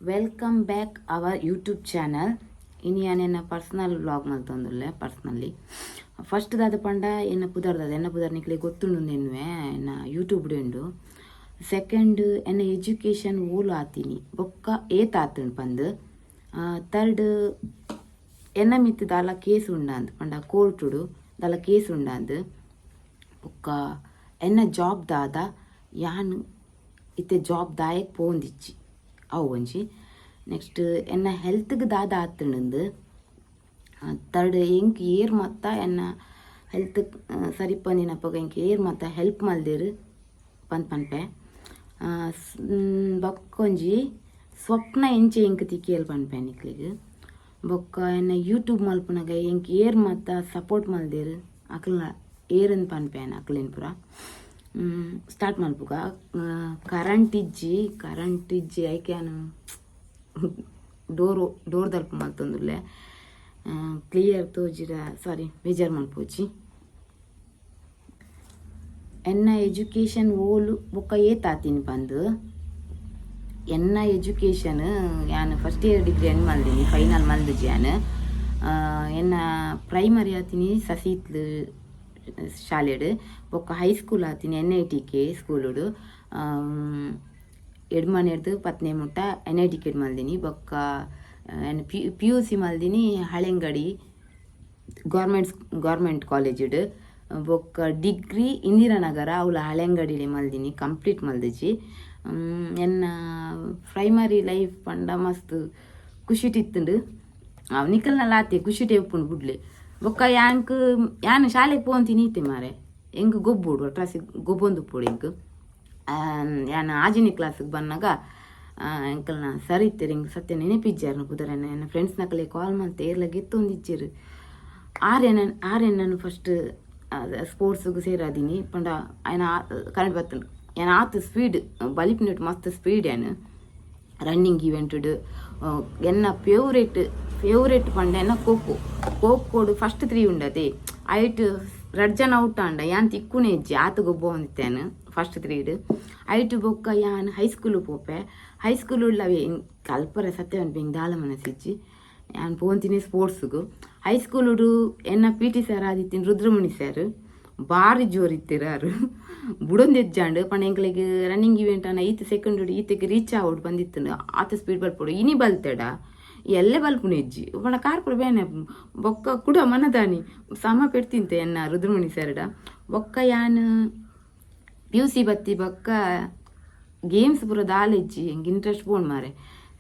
Welcome back our YouTube channel. ಇನ್ನು ಯಾನೆನ್ನ personal vlog ಮಲ್ತೊಂದುಲ್ಲೆ personally first ದಾದ ಪಂಡ ಎನ್ನ ಪುದರ್ ನಿಕ್ಲೆ ಗೊತ್ತುಂಡು ಎನ್ನುವೆ ಎನ್ನ ಯೂಟ್ಯೂಬ್ ಉಂಡು. ಸೆಕೆಂಡ್ ಎನ್ನ ಎಜುಕೇಷನ್ ಓಲು ಆತೀನಿ ಬೊಕ್ಕ ಏತ್ ಆತುಂಡು ಪಂದು. ಥರ್ಡ್ ಎನ್ನ ಮಿತ್ತು ದಾಲ ಕೇಸ್ ಉಂಡಾಂದು ಪಂಡ ಕೋರ್ಟುಡು ದಾಲ ಕೇಸ್ ಉಂಡಾಂದು ಬೊಕ್ಕ ಎನ್ನ ಜಾಬ್ ದಾದ ಯಾನು ಇತ್ತೆ ಜಾಬ್ ದಾಯಕ್ ಪೋಂದಿಚ್ಚಿ ಅವು ಒಂಜಿ. ನೆಕ್ಸ್ಟ್ ಎನ್ನ ಹೆಲ್ತ್ಗೆ ದಾದ ಆತುಂಡು. ಥರ್ಡ್ ಎಂಕ್ ಏರ್ ಮತ್ತ ಎನ್ನ ಹೆಲ್ತ್ ಸರಿಪಂದಿನಪ್ಪಗ ಎಂಕ್ ಏರ್ ಮತ್ತ ಹೆಲ್ಪ್ ಮಲ್ದೆರ್ ಪನ್ಪೆ. ಬೊಕ್ಕೊಂಜಿ ಸ್ವಪ್ನ ಎಂಚೆ ಎಂಕ್ ತಿಕ್ಕಿಯಲ್ ಪನ್ಪೆ ನಿಕ್ಲಿಗೆ. ಬೊಕ್ಕ ಎನ್ನ ಯೂಟ್ಯೂಬ್ ಮಲ್ಪುನಾಗ ಎಂಕ್ ಏರ್ ಮತ್ತ ಸಪೋರ್ಟ್ ಮಲ್ದೆರ್ ಅಕ್ಲ ಏರನ್ ಪನ್ಪೆನ ಅಕ್ಲೇನು ಪೂರ ಸ್ಟಾರ್ಟ್ ಮಲ್ಪುಗ. ಕರೆಂಟ್ ಇಜ್ಜಿ ಐಕ್ಯಾನು ಡೋರ್ ದಲ್ಪ ಮಲ್ತೊಂದುಲ್ಲೆ ಕ್ಲಿಯರ್ ತೋಜಿರ ಸಾರಿ ಬೇಜಾರು ಮಲ್ಪೋಜಿ. ಎನ್ನ ಎಜುಕೇಷನ್ ಓಲು ಬೊಕ್ಕ ಏತಾತೀನಿ ಪಂದು ಎನ್ನ ಎಜುಕೇಷನ್ ಯಾನು ಫಸ್ಟ್ ಇಯರ್ ಡಿಗ್ರಿ ಎನ್ ಮಲ್ದಿನಿ ಫೈನಲ್ ಮಲ್ದಿಜಿ ಯಾನು. ಎನ್ನ ಪ್ರೈಮರಿ ಆತೀನಿ ಸಸೀತ್ಲು ಶಾಲೆಡು ಬೊಕ್ಕ ಹೈಸ್ಕೂಲ್ ಆತೀನಿ NITK ಸ್ಕೂಲುಡು. ಎಡ್ಮನೆರ್ದು ಪತ್ನೆ ಮುಟ್ಟ NITK ಮಲ್ದಿನಿ. ಬೊಕ್ಕ PUC ಮಲ್ದಿನಿ ಹಳೆಂಗಡಿ ಗೌರ್ಮೆಂಟ್ ಕಾಲೇಜುಡು. ಬೊಕ್ಕ ಡಿಗ್ರಿ ಇಂದಿರಾನಗರ ಅವಳ ಹಳೆಂಗಡಿಲೆ ಮಲ್ದಿನಿ ಕಂಪ್ಲೀಟ್ ಮಲ್ದಿಜಿ. ಎನ್ನ ಪ್ರೈಮರಿ ಲೈಫ್ ಪಂಡ ಮಸ್ತ್ ಖುಷಿ ತಿತ್ತುಂಡು ನಿಕಲ್ನಲ್ಲ ಆತೆ ಖುಷಿ ಟೇಪುಂಡು ಬುಡ್ಲೆ. ಬೊಕ್ಕ ಯಾನು ಶಾಲೆಗೆ ಪೋಂತೀನಿ ಇತ್ತೆ ಮಾರೆ ಎಂಗ್ ಗೊಬ್ಬುಡು ಒಟ್ರಾಸಿ ಗೊಬ್ಬೊಂದು ಪೋಡು ಎಂಕ್. ಯಾನು ಆಜಿನಿ ಕ್ಲಾಸಿಗೆ ಬಂದಾಗ ಎಂಕಲ್ನ ಸರಿ ಇತ್ತೀರಿ ಎಂಕ್ ಸತ್ಯ ನೆನಪಿಜ್ಜಾರು ಕುದರ ನನ್ನ ಫ್ರೆಂಡ್ಸ್ ನಕಲೆ ಕಾಲ್ ಮಾಡ್ತೆ ಏರ್ಲ ಗೆತ್ತೊಂದಿಜ್ಜರು. ಆರೇನು ಫಸ್ಟ್ ಸ್ಪೋರ್ಟ್ಸ್ಗೆ ಸೇರಾದೀನಿ ಪಂಡ ಆಯ್ನ ಕರೆಂಟ್ ಬರ್ತುಂಡು ಏನು ಆತು ಸ್ಪೀಡ್ ಬಲಿಪಿನಟ್ಟು ಮಸ್ತ್ ಸ್ಪೀಡ್ ಏನು ರನ್ನಿಂಗ್ ಇವೆಂಟುಡು. ಎನ್ನ ಫೇವ್ರೇಟ್ ಪಂಡ ಎನ್ನ ಖೋಖೋಡು ಫಸ್ಟ್ 3 ಉಂಡದೆ ಐಟ್ 2 ಜನ ಔಟ್ ಆಂಡ ಯಾನ್ ತಿಕ್ಕುನೆ ಇಜ್ಜಿ ಆತು ಗೊಬ್ಬ ಹೊಂದಿತ್ತೇನು ಫಸ್ಟ್ 3 ಐಟ್. ಬೊಕ್ಕ ಯಾನ್ ಹೈಸ್ಕೂಲು ಪೋಪೆ ಹೈಸ್ಕೂಲ್ ಉಳ್ಳವೇ ಕಲ್ಪರ ಸತ್ಯ ಅನ್ಪೆ ದಾಲ ಮನಸ್ಸಿಜ್ಜಿ ಯಾನ್ ಪೋಂತೀನಿ ಸ್ಪೋರ್ಟ್ಸ್ಗು. ಹೈಸ್ಕೂಲುಡು ಎನ್ನ PT ಸರ್ ಆದಿತ್ತಿನ ರುದ್ರಮುನಿ ಸರ್ ಭಾರಿ ಜೋರಿತ್ತಿರಾರು ಬುಡೊಂದು ಎಜ್ಜಾಂಡು ಪಂಡ ಎಂಕ್ಲೆಗ್ ರನ್ನಿಂಗ್ ಇವೆಂಟ್ ಅನ್ನ ಈತ ಸೆಕೆಂಡ್ ಈತೆಗೆ ರೀಚ್ ಆವಡು ಬಂದಿತ್ತು ಆತ ಸ್ಪೀಡ್ ಬಲ್ಪೋಡು ಇನಿ ಬಲ್ತೆಡ ಎಲ್ಲೇ ಬಲ್ಪುನ ಇಜ್ಜಿ ಪಂಡ ಕಾರ್ಪುರ ಬೇನೆ ಬೊಕ್ಕ ಕೂಡ ಮನದಾನಿ ಸಮ ಪೆಡ್ತಿಂತೆ ಎನ್ನ ರುದ್ರಮುನಿ ಸರ್ಡ. ಬೊಕ್ಕ ಯಾನ್ PUC ಬತ್ತಿ ಬೊಕ್ಕ ಗೇಮ್ಸ್ ಪೂರ ದಾಲೆಜ್ಜಿ ಹೆಂಗೆ ಇಂಟ್ರೆಸ್ಟ್ ಪೋಂಡು ಮಾರೆ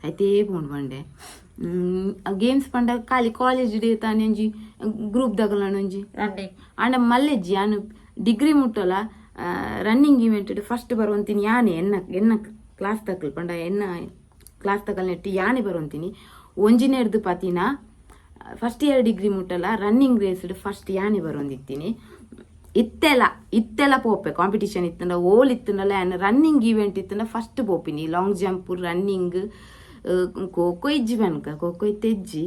ಐತೇ ಪೋಂಡು ಬಂಡೆ. ಗೇಮ್ಸ್ ಪಂಡ ಖಾಲಿ ಕಾಲೇಜ್ ಡೇ ತಾನೆ ಒಂಜಿ ಗ್ರೂಪ್ ದಗಲೊಂಜಿ ರನ್ನಿಂಗ್ ಆಂಡ ಮಲ್ಲೆಜ್ಜಿ ಯಾನು ಡಿಗ್ರಿ ಮುಟ್ಟಲ ರನ್ನಿಂಗ್ ಇವೆಂಟ್ ಫಸ್ಟ್ ಬರುವಂತೀನಿ ಯಾನೆ ಎನ್ನ ಕ್ಲಾಸ್ ತಕಲ್ ಪಂಡ ಎನ್ನ ಕ್ಲಾಸ್ ತಕಲ್ ನೆಟ್ಟು ಯಾನೆ ಬರುವಂತೀನಿ ಒಂಜಿನೇರ್ದು ಪತಿನ ಫಸ್ಟ್ ಇಯರ್ ಡಿಗ್ರಿ ಮುಟ್ಟಲ ರನ್ನಿಂಗ್ ರೇಸ್ಡ್ ಫಸ್ಟ್ ಯಾನೆ ಬರುವಂದಿತ್ತೀನಿ. ಇತ್ತೆಲ್ಲ ಪೋಪೆ ಕಾಂಪಿಟೇಷನ್ ಇತ್ತಂಡ ಓಲ್ ಇತ್ತಂಡಲ್ಲ ಯಾನು ರನ್ನಿಂಗ್ ಇವೆಂಟ್ ಇತ್ತಂಡ ಫಸ್ಟ್ ಪೋಪಿನಿ ಲಾಂಗ್ ಜಂಪ್ ರನ್ನಿಂಗ್ ಖೋಖೋ ಇಜ್ಜಿ ಬನ್ಕ ಖೋಖೋ ಇತ್ತೆಜ್ಜಿ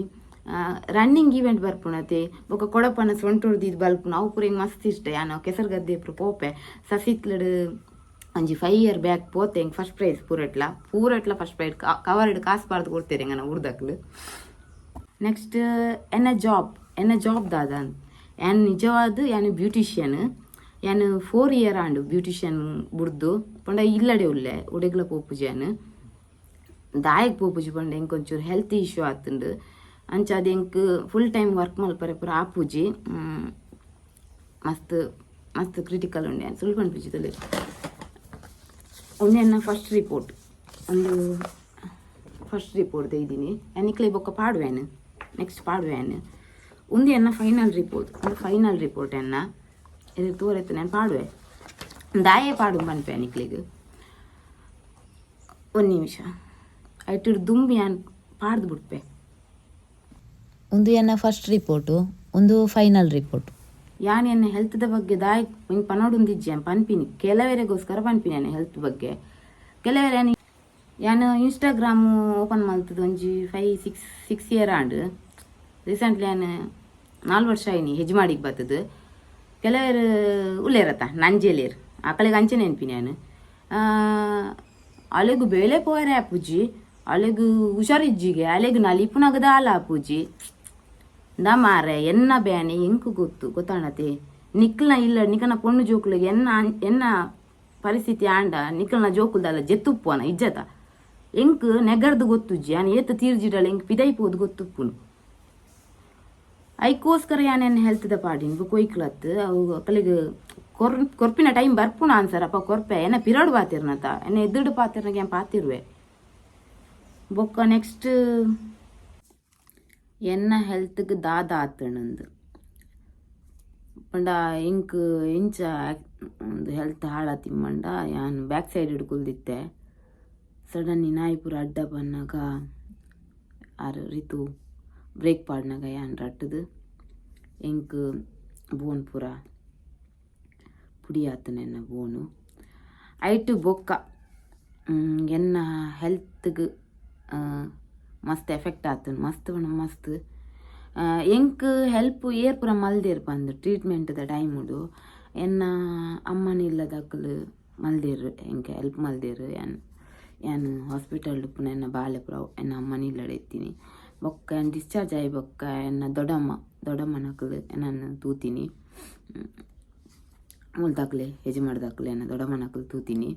ರನ್ನಿಂಗ್ ಇವೆಂಟ್ ಬರ್ಪುಣತೆ ಬೊಕ್ಕ ಕೊಡಪನ ಸೊಂಟೊಡ್ದು ಇದು ಬಲ್ಪುನ ಅವು ಪೂರ ಹಿಂಗೆ ಮಸ್ತ್ ಇಷ್ಟ ಯಾನು ಕೆಸರು ಗದ್ದೆ ಪೂರ ಪೋಪೆ ಸಸಿತ್ಲಡ್ ಒಂಜಿ 5 year ಬ್ಯಾಕ್ ಪೋತೆ ಹೆಂಗೆ ಫಸ್ಟ್ ಪ್ರೈಸ್ ಪೂರಟ್ಲ ಫಸ್ಟ್ ಪ್ರೈಸ್ ಕವರ್ಡ್ ಕಾಸು ಬಾರ್ದು ಕೊಡ್ತೇನೆ ಹೆಂಗೆ ನಾವು ಉರ್ದಕ್ಲು. ನೆಕ್ಸ್ಟ್ ಎನ್ನ ಜಾಬ್ ದಾದ ಯಾನು ನಿಜವಾದ ಯಾನು ಬ್ಯೂಟಿಷಿಯನ್ ಯಾನು 4 year ಆಂಡು ಬ್ಯೂಟಿಷಿಯನ್ ಬುಡ್ದು ಪಂಡ ಇಲ್ಲಡೆ ಉಲ್ಲೆ ಉಡೆಗ್ಲ ಪೋಪುಜಿ ಯಾನು ದಾಯಕ್ ಪೋಪುಜಿ ಪಂಡ ಹೆಂಗೆ ಒಂಚೂರು ಹೆಲ್ತ್ ಇಶ್ಯೂ ಆತುಂಡು ಅಂಚ ಅದು ಹೆಂಗೆ ಫುಲ್ ಟೈಮ್ ವರ್ಕ್ ಮಲ್ಪರೆ ಪೂರ ಆಪುಜಿ ಮಸ್ತ್ ಕ್ರಿಟಿಕಲ್ ಉಂಡೆ ಸುಳ್ಳು ಪಂಪಿಜಿದಲ್ಲಿ. ಒಂದೇನ ಫಸ್ಟ್ ರಿಪೋರ್ಟ್ ತೆಗ್ದೀನಿ ಎನ್ನಿಕ್ಲೆ ಬೊಕ್ಕ ಪಾಡುವೇನು ನೆಕ್ಸ್ಟ್ ಪಾಡುವೇನು ಉಂದಿ ಎನ್ನ ಫೈನಲ್ ರಿಪೋರ್ಟ್ ಎನ್ನ ಇದು ತೋರೆತ್ತು ನಾನು ಪಾಡುವೆ ದಾಯೇ ಪಾಡು ಪನ್ಪೆ ಎನ್ನಿಕ್ಲೆಗೆ 1 ನಿಮಿಷ ಐಟು ದುಂಬಿ ಯಾನ್ ಪಾಡ್ದು ಬಿಡ್ಪೆ. ಒಂದು ಎನ್ನ ಫಸ್ಟ್ ರಿಪೋರ್ಟು ಒಂದು ಫೈನಲ್ ರಿಪೋರ್ಟ್ ಯಾನ್ ಎನ್ನ ಹೆಲ್ತ್ದ ಬಗ್ಗೆ ದಾಯ್ ಹಿಂಗೆ ಪನೋಡುಂದಿಜ್ಜಿ ಪನ್ಪಿನಿ ಕೆಲವರೆಗೋಸ್ಕರ ಪನ್ಪಿನಿ ಎನ್ನ ಹೆಲ್ತ್ ಬಗ್ಗೆ. ಕೆಲವರೆ ಯಾನು ಇನ್ಸ್ಟಾಗ್ರಾಮು ಓಪನ್ ಮಲ್ತದ ಒಂಜಿ 5-6 year ಆಂಡು ರೀಸೆಂಟ್ಲಿ ಯಾನು 4 ವರ್ಷ ಆಯ್ನಿ ಹೆಜ್ಮಾಡಿಗೆ ಬರ್ತದ. ಕೆಲವರು ಉಳ್ಳೇರತ್ತ ನಂಜೇಲೇರು ಆಕಳಿಗೆ ಅಂಚೆ ನೆನ್ಪಿನಿ ನಾನು ಅಲೆಗು ಬೇಳೆ ಪೋರೆ ಆಪುಜಿ ಅಲೆಗ್ ಹುಷಾರಿಜ್ಜಿಗೆ ಅಲೆಗ್ ನಲಿಪುನಾಗದ ಆಲ ಪೂಜಿ ದ ಮಾರೆ ಎನ್ನ ಬ್ಯಾನೆ ಎಂಕು ಗೊತ್ತಾಣತೆ ನಿಕ್ಲ್ನ ಇಲ್ಲ ನಿಕನ ಪೊಣ್ಣು ಜೋಕುಲಿಗೆ ಎನ್ನ ಪರಿಸ್ಥಿತಿ ಆಂಡ ನಿಕಲ್ನ ಜೋಕುಲ್ದಲ್ಲ ಜೆತ್ತುಪ್ಪುವನ ಇಜ್ಜತ ಎಂಕ್ ನೆಗರ್ದು ಗೊತ್ತುಜ್ಜಿ ಯಾನ್ ಏತ ತೀರ್ಜಿಡಲ್ಲ ಎಂಕ್ ಪಿದೈಪೋದು ಗೊತ್ತುಪ್ಪುನು ಐಕೋಸ್ಕರ ಯಾನೆನ್ನ ಹೆಲ್ತ್ದ ಪಾಡಿನ ಕೊಯ್ಕ್ಲತ್ ಅವು ಅಕ್ಕಲಿಗೆ ಕೊರ್ಪಿನ ಟೈಮ್ ಬರ್ಪುಣ ಅನ್ಸರಪ್ಪ ಕೊರ್ಪೆ ಎನ್ನ ಪಿರಡ್ ಪಾತಿರ್ನತ ಎನ್ನ ಎದ್ದುಡು ಪಾತಿರ್ನಾಗ ಏನ್ ಪಾತಿರುವೆ ಬೊಕ್ಕ ನೆಕ್ಸ್ಟ್ ಎನ್ನ ಹೆಲ್ತ್ಗೆ ದಾದ ಆತಣಂದು ಪಂಡ ಇಂಕ್ ಇಂಚ ಒಂದು ಹೆಲ್ತ್ ಹಾಳಾತಿಮ್ಮಂಡ ಯಾನ್ ಬ್ಯಾಕ್ ಸೈಡ್ ಹಿಡ್ಕೊಳ್ದಿತ್ತೆ ಸಡನ್ ನಾಯಿಪುರ ಅಡ್ಡ ಬನ್ನಾಗ ಆರು ರಿತು ಬ್ರೇಕ್ ಪಾಡ್ನಾಗ ಯಾನ್ ರಟ್ಟದು ಎಂಕ್ ಬೋನ್ ಪುರ ಪುಡಿ ಆತನೆನ್ನ ಬೋನು ಐಟು ಬೊಕ್ಕ ಎನ್ನ ಹೆಲ್ತ್ಗೆ ಮಸ್ತ್ ಎಫೆಕ್ಟ್ ಆತನು ಮಸ್ತ್ ಬಣ್ಣ ಮಸ್ತ್ ಎಂಕ್ ಹೆಲ್ಪ್ ಏರ್ ಪುರ ಮಲ್ದೇರು ಬಂದು ಟ್ರೀಟ್ಮೆಂಟ್ದ ಟೈಮುಡು ಎನ್ನ ಅಮ್ಮನಿಲ್ಲದಕ್ಕಲು ಮಲ್ದೇರು ಎಂಕೆ ಹೆಲ್ಪ್ ಮಲ್ದೇರು ಯಾನು ಹಾಸ್ಪಿಟಲ್ ಪುನ ಎನ್ನ ಬಾಳೆ ಪುರ ಎನ್ನ ಅಮ್ಮನಿಲ್ಲಡೆ ಎತ್ತೀನಿ ಬೊಕ್ಕ ಏನು ಡಿಸ್ಚಾರ್ಜ್ ಆಗಿ ಬೊಕ್ಕ ಎನ್ನ ದೊಡ್ಡಮ್ಮನಕ್ಕಲು ಎನ್ನನ್ನು ತೂತೀನಿ ಮುಲ್ದಾಕ್ಲೆ ಹೆಜೆ ಮಾಡ್ದಾಕ್ಲೆ ಎನ್ನ ದೊಡ್ಡಮ್ಮನಕ್ಕಲು ತೂತೀನಿ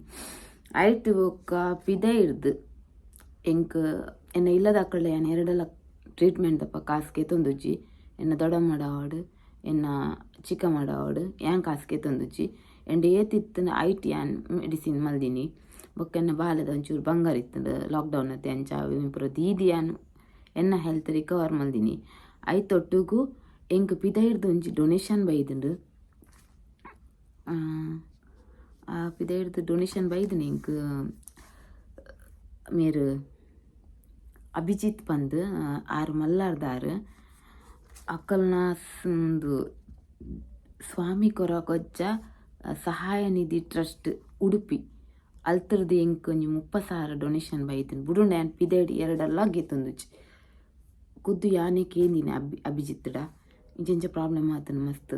ಐಟು ಬೊಕ್ಕ ಪಿದೆ ಇರ್ದು ಎಂಕ್ ಎನ್ನ ಇಲ್ಲದಾಕಳ್ಳೆ ಏನು ಎರಡೆಲ್ಲ ಟ್ರೀಟ್ಮೆಂಟ್ ದಪ್ಪ ಕಾಸಿಗೆ ತೊಂದುಜ್ಜಿ ಎನ್ನ ದೊಡ್ಡ ಮಾಡಾವಡು ಎನ್ನ ಚಿಕ್ಕ ಮಾಡಾವಡು ಯಾನ್ ಕಾಸಿಗೆ ತೊಂದುಜ್ಜಿ ಎಂಡ್ ಏತಿತ್ತು ಐಟಿ ಯಾನ್ ಮೆಡಿಸಿನ್ ಮಲ್ದಿನಿ ಬೊಕ್ಕ ಎನ್ನ ಬಾಲದ ಒಂಚೂರು ಬಂಗಾರ ಇತ್ತು ಲಾಕ್ಡೌನ್ ಅತ್ತೆ ಅಂಚ ಪುರ ದೀದಿ ಯಾನು ಎನ್ನ ಹೆಲ್ತ್ ರಿಕವರ್ ಮಲ್ದಿನಿ ಐತೊಟ್ಟಿಗೂ ಎಂಕ್ ಪಿದೈರ್ದು ಒಂಜಿ ಡೊನೇಷನ್ ಬೈದುಂಡು ಆ ಪಿದೈರ್ದು ಡೊನೇಷನ್ ಬೈದಿನಿ ಎಂಕ್ ಮೇರು ಅಭಿಜಿತ್ ಪಂದ್ ಆರು ಮಲ್ಲಾರ್ದಾರು ಅಕ್ಕಲ್ನ ಒಂದು ಸ್ವಾಮಿ ಕೊರ ಕೊಜ್ಜ ಸಹಾಯ ನಿಧಿ ಟ್ರಸ್ಟ್ ಉಡುಪಿ ಅಲ್ತರದ್ದು ಎಂಕ್ ಒಂಜಿ 30,000 ಡೊನೇಷನ್ ಬೈತೀನಿ ಬುಡುಂಡ ಯಾನ್ ಪಿದೇಡಿ ಎರಡಲ್ಲ ಗೆತ್ತೊಂದುಜಿ ಖುದ್ದು ಯಾನೇ ಕೇಂದಿನ ಅಭಿಜಿತ್ಡ ಇಂಚ ಪ್ರಾಬ್ಲಮ್ ಆತನ ಮಸ್ತ್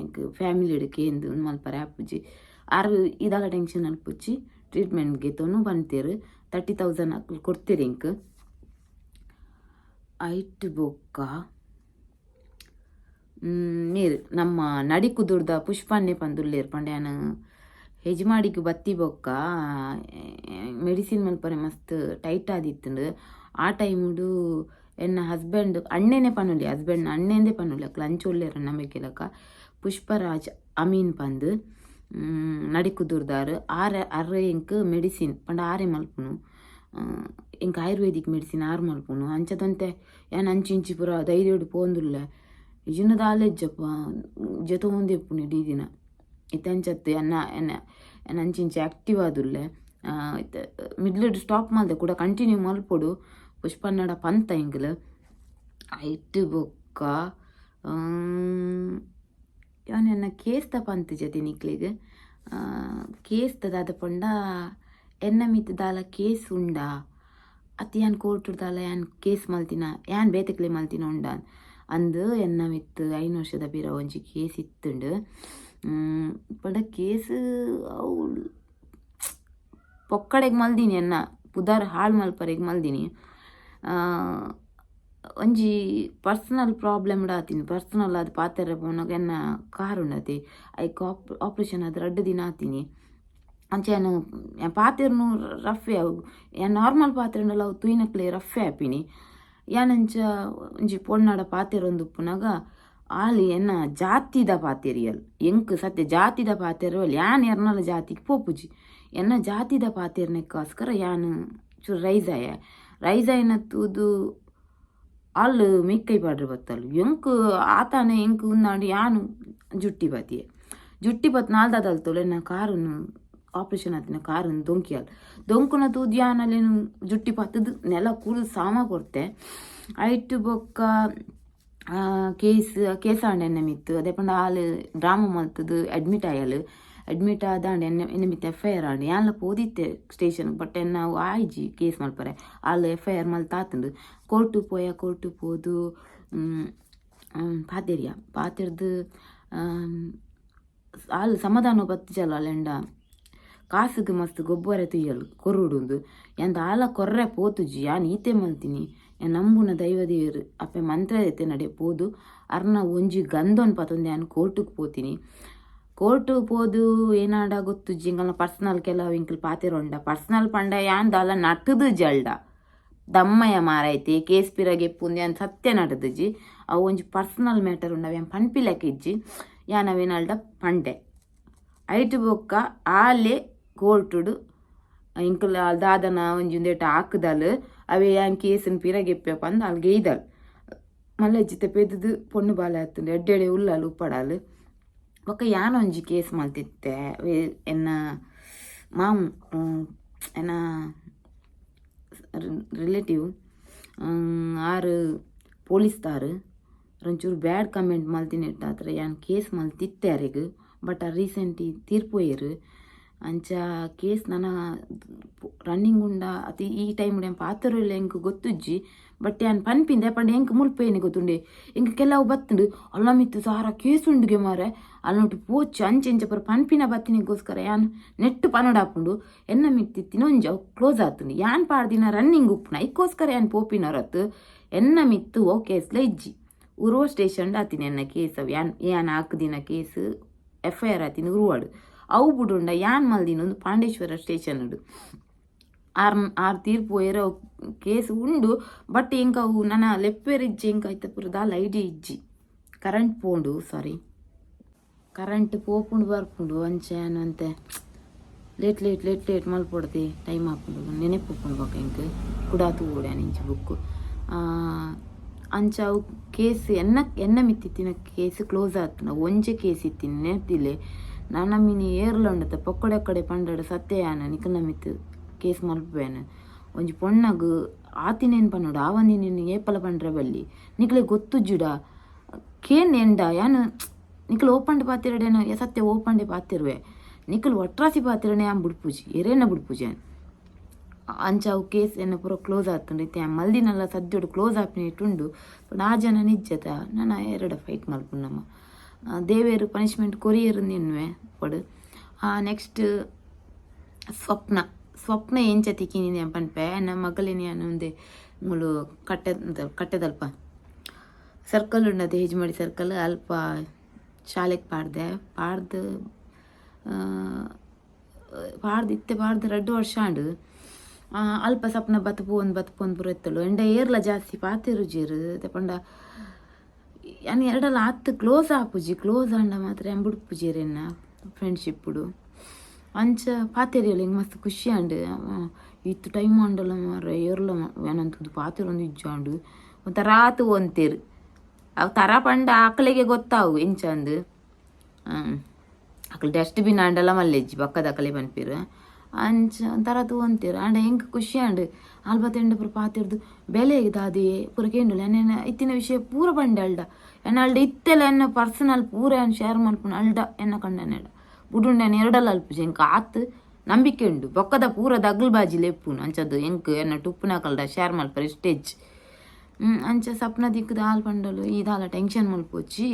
ಎಂಕ್ ಫ್ಯಾಮಿಲಿ ಕೇಂದು ಮಲ್ಪರ ಆಪುಜಿ ಆರು ಇದಾಗ ಟೆನ್ಷನ್ ಅಲ್ಪುಚ್ಚಿ ಟ್ರೀಟ್ಮೆಂಟ್ ಗೆತ್ತೋನು ಬಂತೇರು 30,000 ಕೊಡ್ತೀರಿ ಎಂಕ್ ಐಟ್ ಬೊಕ್ಕ ನೀರು ನಮ್ಮ ನಡಿ ಕುದುರ್ದ ಪುಷ್ಪನ್ನೇ ಪಂದುಲ್ಲೇರು ಪಂಡ್ಯಾನ ಹೆಜ್ಮಾಡಿಗೆ ಬತ್ತಿ ಬೊಕ್ಕ ಮೆಡಿಸಿನ್ ಮಲ್ಪರೆ ಮಸ್ತ್ ಟೈಟ್ ಆದಿತ್ತು ಆ ಟೈಮುಡು ಎನ್ನ ಹಸ್ಬೆಂಡ್ ಅಣ್ಣೇನೆ ಪನ್ನುಲಿ ಹಸ್ಬೆಂಡ್ನ ಅಣ್ಣೇಂದೇ ಪನ್ನುಲಿ ಅಕ್ಲ ಅಂಚೊಲ್ಲೇರ ನಮಗೆಲಕ ಪುಷ್ಪರಾಜ್ ಅಮೀನ್ ಪಂದು ನಡಿ ಕುದುರ್ದಾರು ಆರೆ ಎಂಕ್ ಮೆಡಿಸಿನ್ ಪಂಡ ಆರೆ ಮಲ್ಪುನು ಎಂಕ್ ಆಯುರ್ವೇದಿಕ್ ಮೆಡಿಸಿನ್ ಆರು ಮಲ್ಪುನು ಅಂಚದಂತೆ ಏನು ಅಂಚಿಂಚಿ ಪುರ ಧೈರ್ಯಡು ಪೋಂದುಲ್ಲ ಇಜುನದ ಆಲೆಜ್ಜಪ್ಪ ಜೊತೆ ಒಂದೆಪ್ಪುನು ಇಡೀ ದಿನ ಇತ್ತಂಚತ್ತು ಎನ್ನ ಅಂಚಿಂಚಿ ಆ್ಯಕ್ಟಿವ್ ಆದುಲ್ಲೆ ಮಿಡ್ಲಡ್ ಸ್ಟಾಪ್ ಮಾಡಿದೆ ಕೂಡ ಕಂಟಿನ್ಯೂ ಮಲ್ಪೊಡು ಪುಷ್ಪನ್ನಡ ಪಂತ ಎಂಗ್ಲು ಐಟ್ ಬೊಕ್ಕ ಎನ್ನ ಕೇಸ್ತ ಪಂತ ಜೊತೆ ನಿಕ್ಲಿಗೆ ಕೇಸ್ತದ ಪಂಡ ಎನ್ನ ಮಿತ್ ದಾಲ ಕೇಸ್ ಉಂಡ ಅತಿ ಯಾನ್ ಕೋರ್ಟುದಾಲ ಯಾನ್ ಕೇಸ್ ಮಲ್ತಿನ ಯಾನ್ ಬೇತಕ್ಲೆ ಮಲ್ತಿನ ಉಂಡ ಅಂದು ಎನ್ನ ಮಿತ್ 5 ವರ್ಷದ ಪಿರ ಒಂಜಿ ಕೇಸ್ ಇತ್ತುಂಡು ಪಂಡ ಕೇಸ್ ಅವು ಪೊಕ್ಕಡೆಗೆ ಮಲ್ದಿನಿ ಎನ್ನ ಪುದಾರ್ ಹಾಳು ಮಲ್ಪರೆಗೆ ಮಲ್ದಿನಿ ಒಂಜಿ ಪರ್ಸನಲ್ ಪ್ರಾಬ್ಲಮ್ ಆತೀನಿ ಪರ್ಸನಲ್ ಅದು ಪಾತ್ರೆ ಪೋನಾಗ ಎನ್ನ ಕಾರ್ ಉಂಡತಿ ಐಕ್ ಆಪ್ರೇಷನ್ ಅದು 2 ದಿನ ಆತೀನಿ ಅಂಚೆನು ಪಾತ್ರೆನು ರಫ್ಫೆ ಅವು ಯಾನ್ ನಾರ್ಮಲ್ ಪಾತ್ರೆ ಉಂಡಲ್ಲ ಅವು ತುಯ್ನಕ್ಲೆ ರಫ್ಫೆ ಆಪಿನಿ ಯಾನಂಚ ಒಂಜಿ ಪೊಣ್ಣಾಡ ಪಾತ್ರೆ ಒಂದು ಉಪ್ಪುನಾಗ ಆಲಿ ಎನ್ನ ಜಾತಿದ ಪಾತೆರಿಯಲ್ ಎಂಕ್ ಸತ್ಯ ಜಾತಿದ ಪಾತೆರವಲ್ ಯಾನ್ ಎರ್ನಲ ಜಾತಿಗೆ ಪೋಪುಜಿ ಎನ್ನ ಜಾತಿದ ಪಾತೆರ್ನೆಕ್ಕೋಸ್ಕರ ಯಾನ್ ಚೂರು ರೈಸಾಯನ ತೂದು ಅಲ್ಲು ಮಿಕ್ಕೈ ಪಾಡ್ರೆ ಬತ್ತಲು ಎಂಕ್ ಆತಾನೆ ಎಂಕ್ ಉನ್ನಾಡಿ ಯಾನು ಜುಟ್ಟಿ ಬತ್ ನಾಲ್ದಾದಲ್ತೋಳು ಎನ್ನ ಕಾರನ್ನು ಆಪ್ರೇಷನ್ ಆತಿನ ಕಾರನ್ನು ದೊಂಕುನ ತೂದು ಯಾನಲ್ಲೇನು ಜುಟ್ಟಿ ಪತ್ತದು ನೆಲ ಕೂಡದು ಸಾಮ ಕೊಡ್ತೆ ಐಟ್ ಬೊಕ್ಕ ಕೇಸಾಂಡ ಎಣ್ಣೆ ಮಿತ್ತು ಅದೇ ಪಂಡ ಆಳು ಡ್ರಾಮಾ ಮಲ್ತದು ಅಡ್ಮಿಟ್ ಆದಾಂಡ ಎಣ್ಣೆ ಮಿತ್ತು FIR ಆಂಡು ಯಾನ್ಲ ಪೋದಿತ್ತೆ ಸ್ಟೇಷನ್ ಬಟ್ ನಾವು ಆಯ್ಜಿ ಕೇಸ್ ಮಲ್ಪರೆ ಆಳು FIR ಮಲ್ತಾತಂಡು ಕೋರ್ಟು ಪೋದು ಪಾತೆರ್ದು ಆಳು ಸಮಾಧಾನ ಬತ್ತಿಜಲ್ಲ ಅಲ್ಲೆಂಡ ಕಾಸಿಗೆ ಮಸ್ತ್ ಗೊಬ್ಬರ ತುಯ್ಯಲು ಕೊರುಡುಂದು ಎಂತ ಆಲ ಕೊರ್ರೆ ಪೋತುಜಿ ಯಾನ್ ಈತೆ ಮಲ್ತೀನಿ ನಂಬುನ ದೈವ ದೇವರು ಅಪ್ಪೆ ಮಂತ್ರ ಐತೆ ನಡೆ ಪೋದು ಅರ್ನ ಒಂಜಿ ಗಂಧೊನ್ ಪತ್ತೊಂದು ಯಾನ್ ಕೋರ್ಟಿಗೆ ಪೋತೀನಿ ಕೋರ್ಟು ಪೋದು ಏನಾಡ ಗೊತ್ತುಜ್ಜಿ ಇಂಕಲ್ನ ಪರ್ಸನಲ್ ಕೆಲವು ಇಂಕಲ್ ಪಾತಿರೊಂಡ ಪರ್ಸನಲ್ ಪಂಡ ಯಾನ್ ದಾಲ ನಟದು ಜಲ್ಡ ದಮ್ಮಯ್ಯ ಮಾರೈತಿ ಕೇಸ್ ಪಿರಗೆ ಪುಂದು ಯಾನ್ ಸತ್ಯ ನಟದಜ್ಜಿ ಅವು ಒಂಜಿ ಪರ್ಸನಲ್ ಮ್ಯಾಟರ್ ಉಂಡ ಯಾನ್ ಪನ್ಪಿಲಕ್ಕೆ ಇಜ್ಜಿ ಯಾನ್ ಅವೇನಾಲ್ಡ ಪಂಡೆ ಐಟು ಬೊಕ್ಕ ಆಲೆ ಕೋರ್ಟುಡು ಇಂಕಲ್ ದಾದನ ಒಂಜಿ ಉಂದೇಟ ಹಾಕದಲ್ ಅವೇ ಯಾನ್ ಕೇಸನ್ ಪಿರಗೆಪ್ಪೆ ಪಂದು ಅಲ್ಲಿ ಗೇಯ್ದಲ್ ಮಲ್ಲಜ್ಜಿತೆ ಪೆದ್ದು ಪೊಣ್ಣು ಬಾಲೆ ಹತ್ತುಂಡು ಎಡ್ಡೆಡೆ ಉಲ್ಲಲು ಉಪ್ಪಡಾಲು ಬೊಕ್ಕ ಯಾನ್ ಒಂಜಿ ಕೇಸ್ ಮಲ್ತಿತ್ತೆ ಎನ್ನ ಮಾಮು ಎನ್ನ ರಿಲೇಟಿವ್ ಆರು ಪೊಲೀಸ್ದಾರು ಒಂಚೂರು ಬ್ಯಾಡ್ ಕಮೆಂಟ್ ಮಲ್ತಿನಿಟ್ಟ ಹತ್ರ ಯಾನ್ ಕೇಸ್ ಮಲ್ತಿತ್ತೆ ಯಾರಿಗೂ ಬಟ್ ಆ ರೀಸೆಂಟಿ ತೀರ್ಪೋಯ್ಯರು ಅಂಚ ಕೇಸ್ ನನ್ನ ರನ್ನಿಂಗ್ ಉಂಡ ಅತಿ ಈ ಟೈಮ್ ಏನು ಪಾತ್ರಲ್ಲ ಹೆಂಗೆ ಗೊತ್ತುಜ್ಜಿ ಬಟ್ ಯಾನ್ ಪನ್ಪಿಂದೆ ಪಂಡ ಹೆಂಗೆ ಮುಲ್ಪೇನೆ ಗೊತ್ತುಂಡೆ ಹಿಂಗೆ ಕೆಲವು ಬತ್ತುಂಡು ಅಲ್ಲ ಮಿತ್ತು ಸಾರ ಕೇಸ್ ಉಂಡುಗೆ ಮಾರೆ ಅಲ್ಲಿ ನೋಟು ಪೋಚು ಅಂಚೆ ಇಂಚ ಪರ ಪನ್ಪಿನ ಬತ್ತಿನಿಗೋಸ್ಕರ ಯಾನ್ ನೆಟ್ಟು ಪನಡಾಪುಂಡು ಎನ್ನ ಮಿತ್ತಿತ್ತಿನ ಒಂಜ ಕ್ಲೋಸ್ ಆತುಂಡು ಯಾನ್ ಪಾಡ್ದಿನ ರನ್ನಿಂಗ್ ಉಪ್ಪುನ ಇಕ್ಕೋಸ್ಕರ ಯಾನ್ ಪೋಪಿನರತ್ತು ಎನ್ನ ಮಿತ್ತು ಓ ಕೇಸ್ಲ ಇಜ್ಜಿ ಉರುವ ಸ್ಟೇಷನ್ ಆತೀನಿ ಎನ್ನ ಕೇಸ್ ಅವು ಯಾನ್ ಹಾಕದಿನ ಕೇಸ್ FIR ಆತೀನಿ ಉರುವಾಡು ಅವು ಬಿಡುಂಡ ಯಾನ್ ಮಲ್ದಿನ ಒಂದು ಪಾಂಡೇಶ್ವರ ಸ್ಟೇಷನ್ ಉಂಡು ಆರು ತೀರ್ಪು ಏರೋ ಕೇಸ್ ಉಂಡು ಬಟ್ ಇಂಕ ಅವು ನನ್ನ ಲೆಪ್ಪೇರ್ ಇಜ್ಜಿ ಇಂಕ ಆಯ್ತ ಪುರದಾಲ ಐಡಿ ಇಜ್ಜಿ ಕರೆಂಟ್ ಪೋಂಡು ಸಾರಿ ಕರೆಂಟ್ ಪೋಪುಂಡು ಬರ್ಪುಂಡು ಅಂಚೆನು ಅಂತೆ ಲೇಟ್ ಮಲ್ಪೊಡ್ತಿ ಟೈಮ್ ಹಾಕೊಂಡು ನೆನೆಪುಂಡು ಬೊಕ್ಕ ಇಂಕ ಕುಡಾತು ಓಡ್ಯಾನ ಇಂಚು ಬುಕ್ಕು ಅಂಚ ಅವು ಕೇಸ್ ಎನ್ನ ಮಿತ್ತಿತ್ತಿನ ಕೇಸ್ ಕ್ಲೋಸ್ ಆತನ ಒಂಜೆ ಕೇಸ್ ಇತ್ತಿನ ನೆಟ್ಟಿಲೆ ನನ್ನ ಮಿನಿ ಏರ್ಲ ಉಂಡತ ಪೊಕ್ಕಡೆ ಪಂಡಡ ಸತ್ಯ ಯಾನ ನಿಕಲ್ನ ಮಿತ್ತು ಕೇಸ್ ಮಲ್ಪೇನ ಒಂಜಿ ಪೊಣ್ಣಗು ಆತಿನೇನು ಪನ್ನೋಡು ಆವಂದಿನ ಏಪಲ ಪಂಡ್ರೆ ಬಲ್ಲಿ ನಿಕ್ಲೆ ಗೊತ್ತುಜ್ಜುಡ ಕೇನ್ ಎಂಡ ಯಾನು ನಿಕಲ್ ಓಪಂಡೆ ಪಾತಿರಡೇನ ಸತ್ಯ ಓಪಂಡೆ ಪಾತಿರುವೆ ನಿಕಲ್ ಒಟ್ರಾಸಿ ಪಾತಿರನೆ ಯಾನ್ ಬಿಡ್ಪೂಜಿ ಎರೇನ ಬಿಡ್ಪೂಜಿ ಅಂಚ ಅವು ಕೇಸ್ ಎನ್ನ ಪೂರ ಕ್ಲೋಸ್ ಆಗ್ತಂಡು ಇತ್ತೆ ಮಲ್ದಿನೆಲ್ಲ ಸದ್ಯೋಡು ಕ್ಲೋಸ್ ಆಪಿನ ಇಟ್ಟುಂಡು ಆ ಜನ ನಿಜ್ಜತ ನಾನು ಎರಡು ಫೈಟ್ ಮಲ್ಪುಂಡು ನಮ್ಮ ದೇವೇರು ಪನಿಷ್ಮೆಂಟ್ ಕೊರಿಯರ್ ನಿನ್ವೆ ಕೊಡು ನೆಕ್ಸ್ಟ್ ಸ್ವಪ್ನ ಎಂಚ ತಿಕ್ಕಿನಿ ಪನ್ಪೆ ನಮ್ಮ ಮಗಲಿನ ಒಂದೇ ಮುಳು ಕಟ್ಟೆದಲ್ಪ ಸರ್ಕಲ್ ಉಂಡದು ಹೇಜ್ಮಡಿ ಸರ್ಕಲ್ ಅಲ್ಪ ಶಾಲೆಗೆ ಪಾಡ್ದು ಇತ್ತೆ 2 ವರ್ಷ ಆಂಡು ಅಲ್ಪ ಸಪ್ನ ಬತ್ಪೋನ್ ಬುರೆತ್ತಲು ಎಂಡ ಏರ್ಲ ಜಾಸ್ತಿ ಪಾತಿರು ಜೀರು ಪಂಡ ಯಾನ್ ಎರಡಲ್ಲ ಆತ್ ಕ್ಲೋಸ್ ಆಪುಜಿ ಕ್ಲೋಸ್ ಆಂಡ ಮಾತ್ರ ಎಂಬುಡ್ಪುಜೀರೆನ್ನ ಫ್ರೆಂಡ್ಶಿಪ್ಪುಡು ಅಂಚ ಪಾತೆರಿಯಲ್ಲ ಹಿಂಗೆ ಮಸ್ತ್ ಖುಷಿ ಆಂಡು ಇತ್ತು ಟೈಮ್ ಆಂಡಲ್ಲ ಮಾರ ಏರ್ಲ ಏನಂತದ್ದು ಪಾತೆರೊಂದು ಇಜ್ಜಾಂಡು ಒಂಥರ ಆತು ಒಂತೇರು ಅವು ತರ ಪಂಡ ಆಕಳಿಗೆ ಗೊತ್ತಾವು ಎಂಚಂದು ಅಕಲ್ ಡಸ್ಟ್ಬಿನ್ ಆಂಡಲ್ಲ ಮಲ್ಲೆಜ್ಜಿ ಬಕ್ಕದ ಅಕಲೆ ಪನ್ಪಿರು ಅಂಚ ಒಂಥರ ತೂವಂತೀರು ಆಂಡ ಹೆಂಗೆ ಖುಷಿ ಆಂಡು ಆಲ್ಬತ್ತೆಂಡ ಪೂರ ಪಾತಿರ್ದು ಬೆಲೆ ಇದಾದೇ ಪೂರ ಕೇಂಡು ಎನ್ನ ಇತ್ತಿನ ವಿಷಯ ಪೂರ ಬಂಡೆ ಅಲ್ಡ ಎನ್ನ ಅಲ್ಡ ಇತ್ತೆಲ್ಲ ಎನ್ನ ಪರ್ಸನಲ್ ಪೂರ ಏನು ಶೇರ್ ಮಲ್ಪುಣ ಅಲ್ಡ ಎನ್ನ ಕಂಡನೆಡ ಬುಡುಂಡನ ಎರಡಲ್ಲ ಅಲ್ಪುಜಿ ಹೆಂಗೆ ಆತು ನಂಬಿಕೆ ಉಂಡು ಬೊಕ್ಕದ ಪೂರ ದಗ್ಲ್ ಬಾಜಿ ಲೆಪ್ಪುನು ಅಂಚದು ಹೆಂಗೆ ಎನ್ನ ಟುಪ್ಪುನ ಕಲ್ಡ ಶೇರ್ ಮಲ್ಪರೆ ಸ್ಟೇಜ್ ಅಂಚ ಸಪ್ನ ದಿಕ್ಕದ ಹಾಲು ಪಂಡಲು ಇದಾಲ ಟೆನ್ಷನ್ ಮಲ್ಪೊಚ್ಚಿ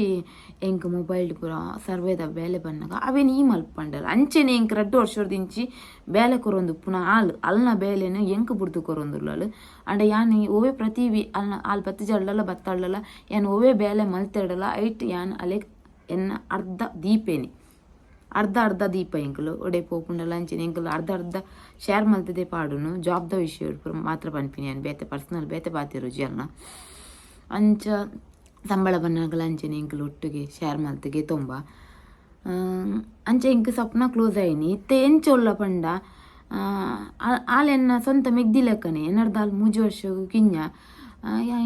ಎಂಕ್ ಮೊಬೈಲ್ ಪೂರ ಸರ್ವೇದ ಬೇಲೆ ಬನ್ನಾಗ ಅವೇನು ಈ ಮಲ್ಪ ಪಂಡಲ್ಲ ಅಂಚೆನೆ ಎಂಕ್ 2 ವರ್ಷದಿಂಚಿ ಬೇಲೆ ಕೊರೊಂದು ಪುನಃ ಅಲ್ನ ಬೇಲೆನ ಎಂಕ್ ಬುಡ್ದು ಕೊರೊಂದುಲ್ಲ ಅಂಡ ಯಾನ್ ಓವೇ ಪ್ರತಿವಿ ಹಾಲು ಬತ್ತಿ ಜಡ್ಲಲ್ಲ ಬತ್ತಾಳಲ್ಲ ಯಾನ್ ಓವೇ ಬೇಲೆ ಮಲ್ತೆಡಲ್ಲ ಐಟ್ ಯಾನ್ ಅಲೆ ಎನ್ನ ಅರ್ಧ ದೀಪ ಎಂಕಲು ಒಡೆ ಪೋಪುಂಡಲ್ಲ ಅಂಚಿನ ಎಂಕಲು ಅರ್ಧ ಶೇರ್ ಮಲ್ತದೆ ಪಾಡುನು ಜಾಬ್ದ ವಿಷಯ ಮಾತ್ರ ಪನ್ಪಿನಿ ಅನ್ ಬೇತೆ ಪರ್ಸನಲ್ ಬೇತೆ ಬಾತಿರು ಅಲ್ಲ ಅಂಚ ಸಂಬಳ ಬನ್ನಾಗಲ ಅಂಚೆನೆ ಎಂಕಲು ಒಟ್ಟಿಗೆ ಶೇರ್ ಮಲ್ತಿಗೆ ತುಂಬ ಅಂಚೆ ಎಂಕ್ ಸಪ್ನ ಕ್ಲೋಸ್ ಆಯ್ನಿ ಇತ್ತೆ ಎಂಚೊಲ್ಲ ಪಂಡ ಆಲೆನ್ನ ಸ್ವಂತ ಮೆಗ್ದಿ ಲೆಕ್ಕನೆ ಎನ್ನರ್ದ ಅಲ್ಲಿ 3 ವರ್ಷ ಕಿಂಜ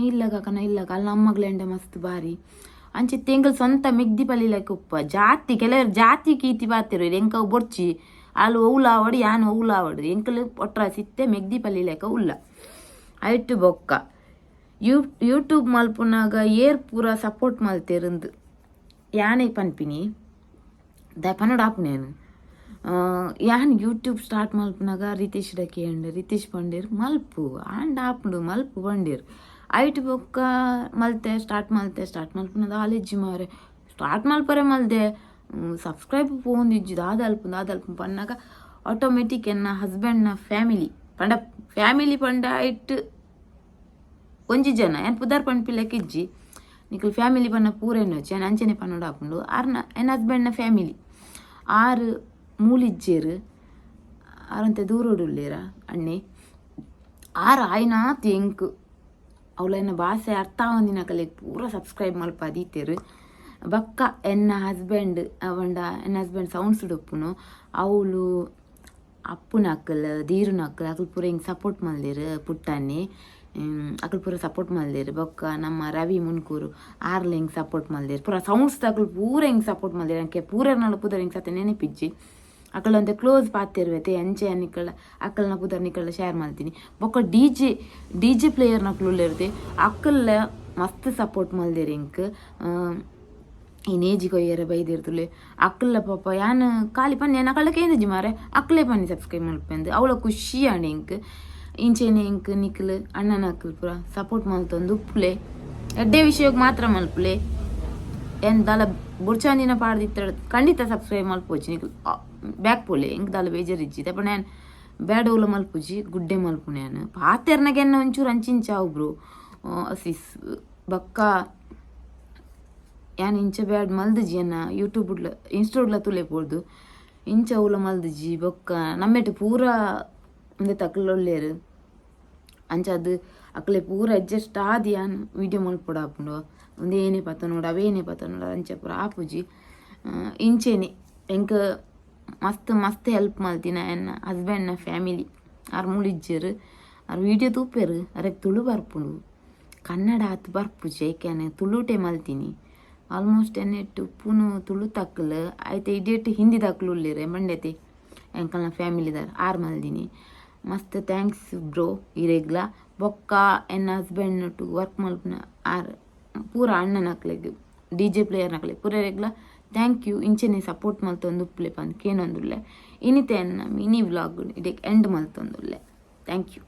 ಇಲ್ಲಗ ಅಲ್ಲಿ ನಮ್ಮಗ್ಲೆಂಡ ಮಸ್ತ್ ಬಾರಿ ಅಂಚೆ ತೆಂಗಲ್ ಸ್ವಂತ ಮೆಗ್ದಿ ಪಲ್ಲಿಲಕ್ಕೆ ಉಪ್ಪ ಜಾತಿ ಕೆಲವರು ಜಾತಿ ಕೀತಿ ಬಾತಿರು ಎಂಕ ಬೊಡ್ಚಿ ಅಲ್ಲಿ ಓಲಾವಡು ಯಾನು ಓಲಾವಡು ಎಂಕಲ್ ಒಟ್ರ ಸಿತ್ತೆ ಮೆಗ್ದಿ ಪಲ್ಲಿಲಕ್ಕ ಉಲ್ಲ ಐಟು ಬೊಕ್ಕ ಯೂಟ್ಯೂಬ್ ಮಲ್ಪುನಾಗ ಏರ್ ಪೂರ ಸಪೋರ್ಟ್ ಮಲ್ತಿರಂದು ಯಾನೇ ಪನ್ಪಿನಿ ಪನ್ನಡ ಆಪುನೇನು ಯಾನ್ ಯೂಟ್ಯೂಬ್ ಸ್ಟಾರ್ಟ್ ಮಲ್ಪುನಾಗ ರಿತೇಶ್ ಡಕೇಂಡು ರಿತೇಶ್ ಪಂಡೇರು ಮಲ್ಪು ಆಂಡ ಆಪುಂಡು ಮಲ್ಪು ಪಂಡೇರು ಐಟ್ ಬೊಕ್ಕ ಮಲ್ತೆ ಸ್ಟಾರ್ಟ್ ಮಲ್ಪುನದ ಆಲಿಜ್ಜಿ ಮಾರೆ ಸ್ಟಾರ್ಟ್ ಮಲ್ಪರೆ ಮಲ್ದೆ ಸಬ್ಸ್ಕ್ರೈಬ್ ಪೋಂದಿಜ್ಜಿದು ಅದಲ್ಪು ಪನ್ನಾಗ ಆಟೋಮೆಟಿಕ್ ಎನ್ನ ಹಸ್ಬೆಂಡ್ನ ಫ್ಯಾಮಿಲಿ ಪಂಡ ಇಟ್ಟು ಒಂಜಿ ಜನ ಏನು ಪುದರ್ ಪಂಪಿಲ್ಲಕ್ಕೆ ಇಜ್ಜಿ ನಿಖಲ್ ಫ್ಯಾಮಿಲಿ ಪನ್ನ ಪೂರೇನು వచ్చి ನಾನು ಅಂಚನೆ ಪನ್ನೋಡು ಹಾಕೊಂಡು ಎನ್ನ ಹಸ್ಬೆಂಡ್ನ ಫ್ಯಾಮಿಲಿ 6 ಮೂಲಿಜ್ಜೇರು ಆರಂತೆ ದೂರೋಡುಲ್ಲೇರ ಅಣ್ಣೆ 6 ಆಯ್ನಾತ್ ಎಂಕ್ ಅವಳ ಎನ್ನ ಭಾಷೆ ಅರ್ಥ ಆವಂದಿನ ಕಲೆಗೆ ಪೂರ ಸಬ್ಸ್ಕ್ರೈಬ್ ಮಲ್ಪ ಅದೀತೇರು ಬಕ್ಕ ಎನ್ನ ಹಸ್ಬೆಂಡ್ ಎನ್ನ ಹಸ್ಬೆಂಡ್ ಸೌಂಡ್ಸ್ ಡೊಪ್ಪುನು ಅವಳು ಅಪ್ಪುನ ಅಕ್ಕಲ್ ದೀರುನ ಅಕ್ಕಲ್ ಅಕಲ್ ಪೂರ ಹಿಂಗೆ ಸಪೋರ್ಟ್ ಮಲ್ದೇರು ಪುಟ್ಟನ್ನಿ ಅಕಲ್ ಪೂರ ಸಪೋರ್ಟ್ ಮಲ್ದೇರು ಬೊಕ್ಕ ನಮ್ಮ ರವಿ ಮುನ್ಕೂರು ಆರ್ಲ ಹಿಂಗೆ ಸಪೋರ್ಟ್ ಮಲ್ದೇರು ಪೂರ ಸೌಂಡ್ಸ್ ಅಕಲ್ ಪೂರ ಹಿಂಗೆ ಸಪೋರ್ಟ್ ಮಲ್ದೇರು ಅಂಕೆ ಪೂರರ್ನಾಳು ಪುದರ್ ಹಿಂಗೆ ಸತ್ತ ನೆನಪಿಜ್ಜಿ ಅಕಲ್ ಒಂದೇ ಕ್ಲೋಸ್ ಪಾತಿರ್ವೈತೆ ಎಂಚೆ ನಿಕ್ಕಳ ಅಕ್ಕಲ್ನ ಪುದರ್ ನಿಕ್ಕಳ ಶೇರ್ ಮಾಡ್ತೀನಿ ಬೊಕ್ಕ ಡಿ ಜೆ ಪ್ಲೇಯರ್ನ ಕುಳ್ಳಿರ್ತೆ ಅಕ್ಕಲ್ಲ ಮಸ್ತ್ ಸಪೋರ್ಟ್ ಮಲ್ದೇರು ಇಂಕ್ ಈ ನೇಜಿ ಕೊಯ್ಯರ ಬೈದಿರ್ತಲೆ ಅಕ್ಕಲ್ಲ ಪಾಪ ಯಾನು ಖಾಲಿ ಪನ್ನಿ ಏನು ಅಕ್ಕಳಕ್ಕೆ ಏನಿಜ್ಜಿ ಮಾರೆ ಅಕ್ಕಲೇ ಪನ್ನಿ ಸಬ್ಸ್ಕ್ರೈಬ್ ಮಲ್ಪಂದು ಅವಳ ಖುಷಿ ಅಣ್ಣ ಇಂಕ್ ಇಂಚೆನೆ ಇಂಕ್ ನಿಕ್ಕಲು ಅಣ್ಣನ ಅಕ್ಕಲ್ ಪೂರ ಸಪೋರ್ಟ್ ಮಲ್ತೊಂದು ಉಪ್ಪುಲೆ ಎಡ್ಡೆ ವಿಷಯಕ್ಕೆ ಮಾತ್ರ ಮಲ್ಪುಲೆ ಏನು ದಾಲ ಬುರ್ಚಾಂದಿನ ಪಾಡ್ದಿತ್ತ ಖಂಡಿತ ಸಬ್ಸ್ಕ್ರೈಬ್ ಮಲ್ಪೋಜಿ ನಿಕ್ಕಲು ಬ್ಯಾಕ್ ಪೋಲೆ ಇಂಕ್ ದಾಲ ಬೇಜಾರಿಜ್ಜಿ ತಪ್ಪ ನಾನು ಬ್ಯಾಡೋಲ ಮಲ್ಪುಜಿ ಗುಡ್ಡೆ ಮಲ್ಪು ನಾನು ಪಾತೆರ್ನಾಗೆ ಒಂಚೂರು ಅಂಚಿಂಚಾವು ಬ್ರೋ ಅಸಿಸ್ ಬಕ್ಕ ಯಾನ್ ಇಂಚ ಬ್ಯಾಡ್ ಮಲ್ದಜಿ ಅನ್ನ ಯೂಟ್ಯೂಬ್ಲ ಇನ್ಸ್ಟಾಗ್ಲ ತುಲೆಪೋಡ್ದು ಇಂಚ ಅವಲ ಮಲ್ದಜಿ ಬೊಕ್ಕ ನಮ್ಮೆಟ್ಟು ಪೂರ ಒಂದೇ ತಕ್ಕಲೊಲ್ಲೇರು ಅಂಚ ಅದು ಅಕ್ಕಲೆ ಪೂರ ಅಡ್ಜಸ್ಟ್ ಆದಿ ಯಾನ್ ವೀಡಿಯೋ ಮಲ್ಪೊಡ ಹಾಪುಂಡು ಒಂದೇನೇ ಪತ್ತ ನೋಡು ಅವೇನೇ ಪತ್ತ ನೋಡು ಅಂಚ ಪೂರ ಆಪುಜಿ ಇಂಚೇನೆ ಎಂಕ ಮಸ್ತ್ ಹೆಲ್ಪ್ ಮಲ್ತಿನ ಎನ್ನ ಹಸ್ಬೆಂಡ್ನ ಫ್ಯಾಮಿಲಿ ಆರು ಮೂಲಿಜ್ಜರು ಅವ್ರ ವೀಡಿಯೋ ತೂಪೇರು ಅರೆಗೆ ತುಳು ಬರ್ಪುಂಡು ಕನ್ನಡ ಆತು ಬರ್ಪುಜಿ ಏಕೆನೆ ತುಳುಟೆ ಮಲ್ತೀನಿ ಆಲ್ಮೋಸ್ಟ್ ಎನ್ನೆಟ್ಟು ಉಪ್ಪುನು ತುಳು ತಕ್ಕಲು ಆಯ್ತು ಇಡೇಟು ಹಿಂದಿ ತಕ್ಕಲು ಉಳ್ಳೇರೆ ಮಂಡ್ಯತೆ ಎಂಕಲ್ನ ಫ್ಯಾಮಿಲಿದಾರ 6 ಮಲ್ದಿನಿ ಮಸ್ತ್ ಥ್ಯಾಂಕ್ಸ್ ಬ್ರೋ ಇರೆಗ್ಲ ಬೊಕ್ಕ ಎನ್ನ ಹಸ್ಬೆಂಡ್ ವರ್ಕ್ ಮಲ್ಪನ ಪೂರ ಅಣ್ಣನ ಅಕ್ಲೆಗ್ ಡಿ ಜೆ ಪ್ಲೇಯರ್ನ ಅಕ್ಲೆಗ್ ಪೂರ ಇರೆಗ್ಲ ಥ್ಯಾಂಕ್ ಯು ಇಂಚೆನೆ ಸಪೋರ್ಟ್ ಮಲ್ತೊಂದು ಉಪ್ಪಲೆ ಪಂದ್ ಕೇನೊಂದುಲ್ಲೆ ಇನಿತೆ ಎನ್ನ ಮಿನಿ ವ್ಲಾಗ್ ಇದಕ್ಕೆ ಎಂಡ್ ಮಲ್ತೊಂದುಲ್ಲೆ ಥ್ಯಾಂಕ್ ಯು.